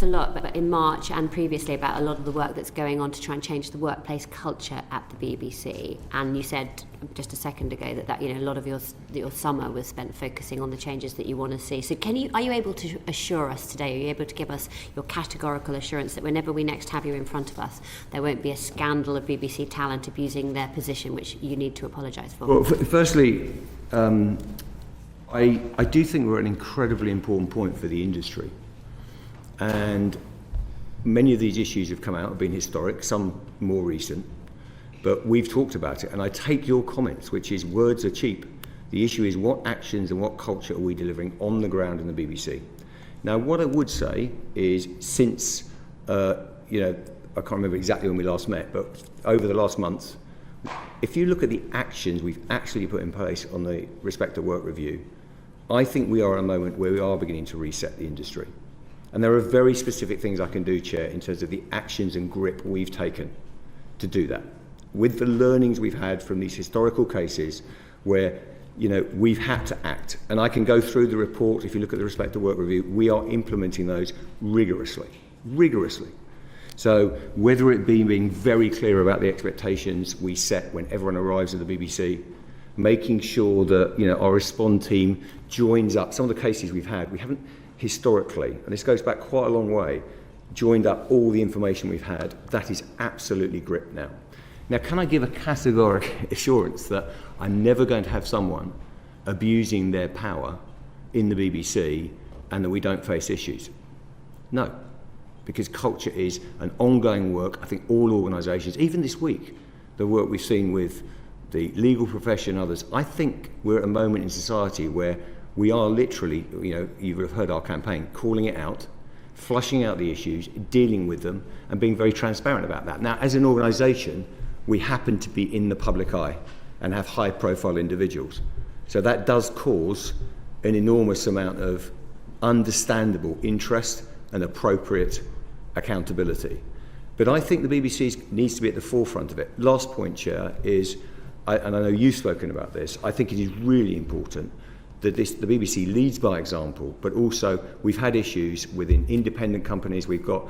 a lot, but in March and previously, about a lot of the work that's going on to try and change the workplace culture at the BBC. And you said just a second ago that a lot of your summer was spent focusing on the changes that you want to see. So are you able to assure us today, are you able to give us your categorical assurance that whenever we next have you in front of us, there won't be a scandal of BBC talent abusing their position, which you need to apologise for? Well, firstly, I do think we're at an incredibly important point for the industry. And many of these issues have come out, have been historic, some more recent, but we've talked about it. And I take your comments, which is words are cheap. The issue is what actions and what culture are we delivering on the ground in the BBC? Now, what I would say is since, I can't remember exactly when we last met, but over the last months, if you look at the actions we've actually put in place on the Respect at Work review, I think we are at a moment where we are beginning to reset the industry. And there are very specific things I can do, Chair, in terms of the actions and grip we've taken to do that. With the learnings we've had from these historical cases where, we've had to act. And I can go through the report. If you look at the Respect at Work review, we are implementing those rigorously. So whether it be being very clear about the expectations we set when everyone arrives at the BBC, making sure that our Respond team joins up. Some of the cases we haven't historically, and this goes back quite a long way, joined up all the information we've had. That is absolutely gripped now. Now, can I give a categoric assurance that I'm never going to have someone abusing their power in the BBC and that we don't face issues? No, because culture is an ongoing work. I think all organisations, even this week, the work we've seen with the legal profession and others, I think we're at a moment in society where we are literally, you would have heard our campaign, calling it out, flushing out the issues, dealing with them, and being very transparent about that. Now, as an organisation, we happen to be in the public eye and have high-profile individuals. So that does cause an enormous amount of understandable interest and appropriate accountability. But I think the BBC needs to be at the forefront of it. Last point, Chair, is, and I know you've spoken about this, I think it is really important that the BBC leads by example, but also we've had issues within independent companies. We've got,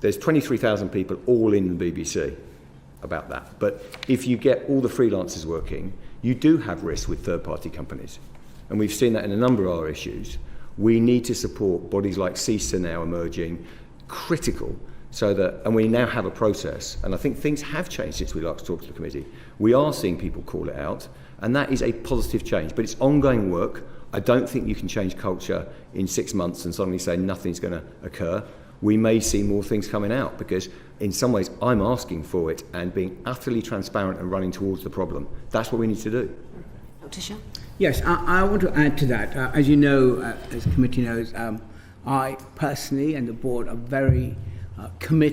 there's 23,000 people all in the BBC about that. But if you get all the freelancers working, you do have risks with third-party companies. And we've seen that in a number of our issues. We need to support bodies like CISA now emerging, critical, so that, and we now have a process, and I think things have changed since we last talked to the committee. We are seeing people call it out, and that is a positive change, but it's ongoing work. I don't think you can change culture in 6 months and suddenly say nothing's going to occur. We may see more things coming out because in some ways I'm asking for it and being utterly transparent and running towards the problem. That's what we need to do. Dr. Shah? Yes, I want to add to that. As you know, as the committee knows, I personally and the board are very committed